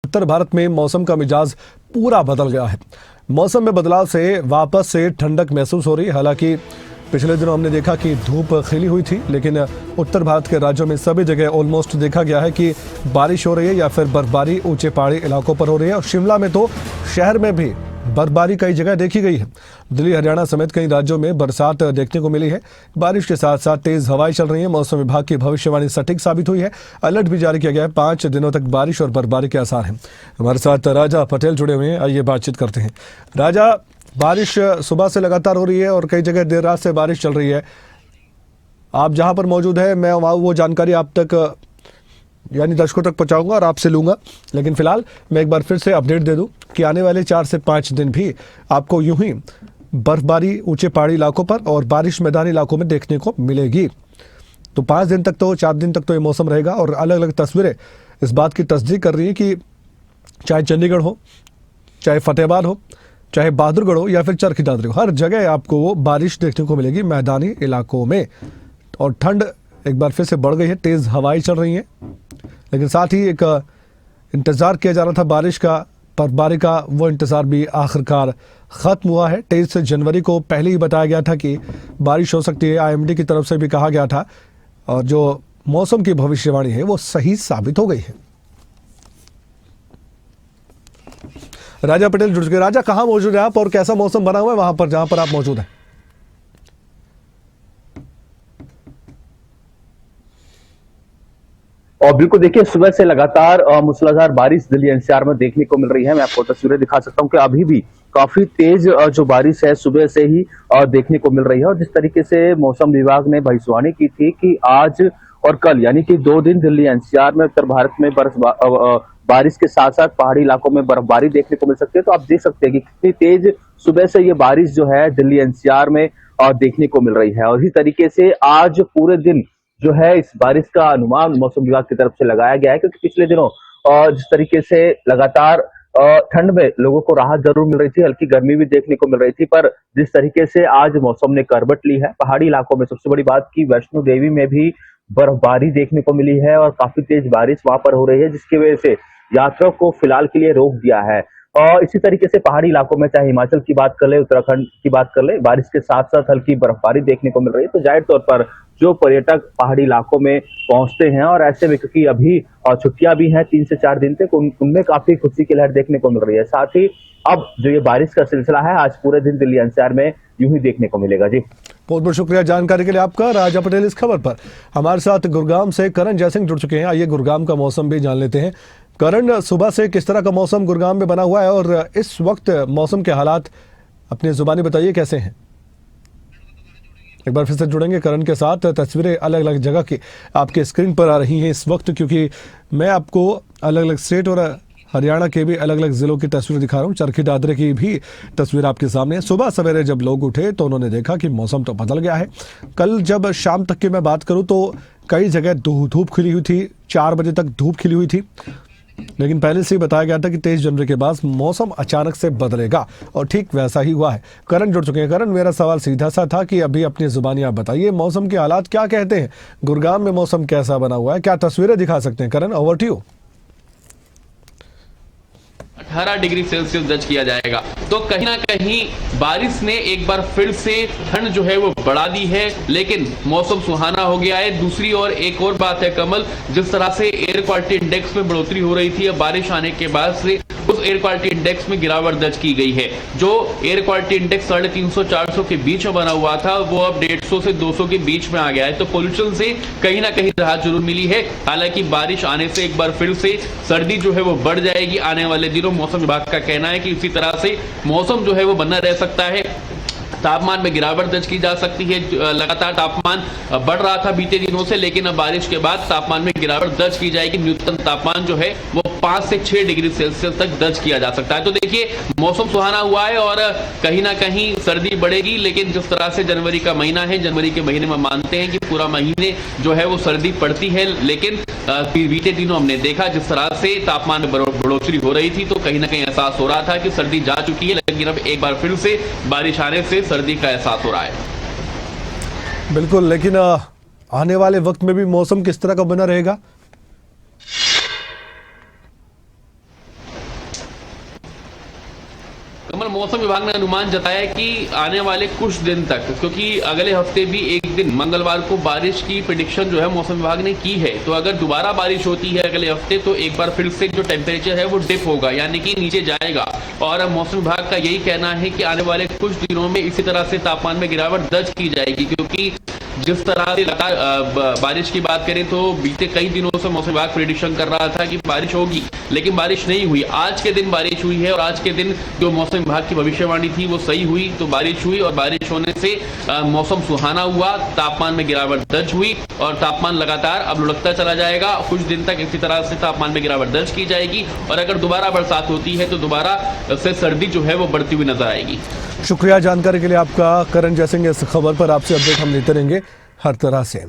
उत्तर भारत में मौसम का मिजाज पूरा बदल गया है। मौसम में बदलाव से वापस से ठंडक महसूस हो रही है। हालांकि पिछले दिनों हमने देखा कि धूप खिली हुई थी, लेकिन उत्तर भारत के राज्यों में सभी जगह ऑलमोस्ट देखा गया है कि बारिश हो रही है या फिर बर्फबारी ऊंचे पहाड़ी इलाकों पर हो रही है। और शिमला में तो शहर में भी बर्फबारी कई जगह देखी गई है। दिल्ली, हरियाणा समेत कई राज्यों में बरसात देखने को मिली है। बारिश के साथ साथ तेज हवाएं चल रही हैं। मौसम विभाग की भविष्यवाणी सटीक साबित हुई है। अलर्ट भी जारी किया गया है। 5 दिनों तक बारिश और बर्फबारी के आसार हैं। हमारे साथ राजा पटेल जुड़े हुए हैं, आइए बातचीत करते हैं। राजा, बारिश सुबह से लगातार हो रही है और कई जगह देर रात से बारिश चल रही है। आप जहां पर मौजूद है, मैं वो जानकारी आप तक यानी दर्शकों तक पहुंचाऊंगा और आपसे लूंगा। लेकिन फिलहाल मैं एक बार फिर से अपडेट दे दूं कि आने वाले 4 से 5 दिन भी आपको यूं ही बर्फबारी ऊंचे पहाड़ी इलाकों पर और बारिश मैदानी इलाकों में देखने को मिलेगी। तो 5 दिन तक तो 4 दिन तक तो ये मौसम रहेगा। और अलग अलग तस्वीरें इस बात की तस्दीक कर रही है कि चाहे चंडीगढ़ हो, चाहे फतेहाबाद हो, चाहे बहादुरगढ़ हो या फिर चरखी दादरी हो, हर जगह आपको वो बारिश देखने को मिलेगी मैदानी इलाकों में। और ठंड एक बार फिर से बढ़ गई है, तेज़ हवाएं चल रही हैं। लेकिन साथ ही एक इंतज़ार किया जा रहा था बारिश का, बर्फबारी का, वो इंतज़ार भी आखिरकार ख़त्म हुआ है। 23 जनवरी को पहले ही बताया गया था कि बारिश हो सकती है। आईएमडी की तरफ से भी कहा गया था और जो मौसम की भविष्यवाणी है वो सही साबित हो गई है। राजा पटेल जुड़ चुके। राजा, कहाँ मौजूद है आप और कैसा मौसम बना हुआ है वहां पर जहां पर आप मौजूद हैं? और बिल्कुल देखिए, सुबह से लगातार मूसलाधार बारिश दिल्ली एनसीआर में देखने को मिल रही है। मैं आपको तस्वीरें दिखा सकता हूं कि अभी भी काफी तेज जो बारिश है सुबह से ही देखने को मिल रही है। और जिस तरीके से मौसम विभाग ने भविष्यवाणी की थी कि आज और कल यानी कि 2 दिन दिल्ली एनसीआर में उत्तर भारत में बारिश के साथ साथ पहाड़ी इलाकों में बर्फबारी देखने को मिल सकती है। तो आप देख सकते हैं कि कितनी तेज सुबह से ये बारिश जो है दिल्ली एनसीआर में देखने को मिल रही है। और इसी तरीके से आज पूरे दिन जो है इस बारिश का अनुमान मौसम विभाग की तरफ से लगाया गया है, क्योंकि पिछले दिनों जिस तरीके से लगातार ठंड में लोगों को राहत जरूर मिल रही थी, हल्की गर्मी भी देखने को मिल रही थी, पर जिस तरीके से आज मौसम ने करवट ली है, पहाड़ी इलाकों में सबसे बड़ी बात की वैष्णो देवी में भी बर्फबारी देखने को मिली है और काफी तेज बारिश वहां पर हो रही है, जिसकी वजह से यात्रा को फिलहाल के लिए रोक दिया है। और इसी तरीके से पहाड़ी इलाकों में चाहे हिमाचल की बात कर ले, उत्तराखंड की बात कर ले, बारिश के साथ साथ हल्की बर्फबारी देखने को मिल रही है। तो जाहिर तौर पर जो पर्यटक पहाड़ी इलाकों में पहुंचते हैं और ऐसे में क्योंकि अभी छुट्टियां भी हैं 3 से 4 दिन तक, उनमें काफी खुशी की लहर देखने को मिल रही है। साथ ही अब जो ये बारिश का सिलसिला है आज पूरे दिन दिल्ली एनसीआर में यूं ही देखने को मिलेगा। जी, बहुत बहुत शुक्रिया जानकारी के लिए आपका राजा पटेल। इस खबर पर हमारे साथ गुरुग्राम से करण जयसिंह जुड़ चुके हैं। आइए गुरुग्राम का मौसम भी जान लेते हैं। करण, सुबह से किस तरह का मौसम गुरुग्राम में बना हुआ है और इस वक्त मौसम के हालात अपनी जुबानी बताइए कैसे हैं? एक बार फिर से जुड़ेंगे करण के साथ। तस्वीरें अलग अलग जगह की आपके स्क्रीन पर आ रही हैं इस वक्त, क्योंकि मैं आपको अलग अलग स्टेट और हरियाणा के भी अलग अलग जिलों की तस्वीर दिखा रहा हूँ। चरखी दादरी की भी तस्वीर आपके सामने है। सुबह सवेरे जब लोग उठे तो उन्होंने देखा कि मौसम तो बदल गया है। कल जब शाम तक की मैं बात करूँ तो कई जगह धूप खिली हुई थी, 4 बजे तक धूप खिली हुई थी। लेकिन पहले से ही बताया गया था कि 23 जनवरी के बाद मौसम अचानक से बदलेगा और ठीक वैसा ही हुआ है। करण जुड़ चुके हैं। करण, मेरा सवाल सीधा सा था कि अभी अपनी जुबानी आप बताइए, मौसम के हालात क्या कहते हैं? गुरुग्राम में मौसम कैसा बना हुआ है, क्या तस्वीरें दिखा सकते हैं? Karan, over to you. 18 degree Celsius दर्ज किया जाएगा। तो कहीं ना कहीं बारिश ने एक बार फिर से ठंड जो है वो बढ़ा दी है, लेकिन मौसम सुहाना हो गया है। दूसरी ओर एक और बात है कमल, जिस तरह से एयर क्वालिटी इंडेक्स में बढ़ोतरी हो रही थी, अब बारिश आने के बाद से उस एयर क्वालिटी इंडेक्स में गिरावट दर्ज की गई है। जो एयर क्वालिटी इंडेक्स 350-400 के बीच में बना हुआ था, वो अब 150 से 200 के बीच में आ गया है। तो पोल्यूशन से कहीं ना कहीं राहत जरूर मिली है। हालांकि बारिश आने से एक बार फिर से सर्दी जो है वो बढ़ जाएगी आने वाले दिनों। मौसम विभाग का कहना है कि इसी तरह से मौसम जो है वो बना रह सकता है। तापमान में गिरावट दर्ज की जा सकती है। लगातार तापमान बढ़ रहा था बीते दिनों से, लेकिन अब बारिश के बाद तापमान में गिरावट दर्ज की जाएगी। न्यूनतम तापमान जो है वो 5 से 6 डिग्री सेल्सियस तक दर्ज किया जा सकता है। तो देखिए, मौसम सुहाना हुआ है और कहीं ना कहीं सर्दी बढ़ेगी, लेकिन जिस तरह से जनवरी का महीना है, जनवरी के महीने में मानते हैं कि पूरा महीने जो है वो सर्दी पड़ती है, लेकिन बीते दिनों हमने देखा जिस तरह से तापमान में बढ़ोतरी हो रही थी, तो कहीं ना कहीं एहसास हो रहा था कि सर्दी जा चुकी है, लेकिन अब एक बार फिर से बारिश आने से सर्दी का एहसास हो रहा है। बिल्कुल, लेकिन आने वाले वक्त में भी मौसम किस तरह का बना रहेगा? कमल, मौसम विभाग ने अनुमान जताया कि आने वाले कुछ दिन तक, क्योंकि अगले हफ्ते भी एक दिन मंगलवार को बारिश की प्रेडिक्शन जो है मौसम विभाग ने की है, तो अगर दोबारा बारिश होती है अगले हफ्ते तो एक बार फिर से जो टेम्परेचर है वो डिप होगा, यानी कि नीचे जाएगा। और मौसम विभाग का यही कहना है कि आने वाले कुछ दिनों में इसी तरह से तापमान में गिरावट दर्ज की जाएगी, क्योंकि जिस तरह से लगातार बारिश की बात करें तो बीते कई दिनों से मौसम विभाग प्रेडिक्शन कर रहा था कि बारिश होगी, लेकिन बारिश नहीं हुई। आज के दिन बारिश हुई है और आज के दिन जो मौसम विभाग की भविष्यवाणी थी वो सही हुई, तो बारिश हुई और बारिश होने से मौसम सुहाना हुआ, तापमान में गिरावट दर्ज हुई और तापमान लगातार अब लुढ़कता चला जाएगा। कुछ दिन तक इसी तरह से तापमान में गिरावट दर्ज की जाएगी और अगर दोबारा बरसात होती है तो दोबारा से सर्दी जो है वो बढ़ती हुई नजर आएगी। शुक्रिया जानकारी के लिए आपका। करण जयसिंह, इस खबर पर आपसे अपडेट हम लेते रहेंगे हर तरह से।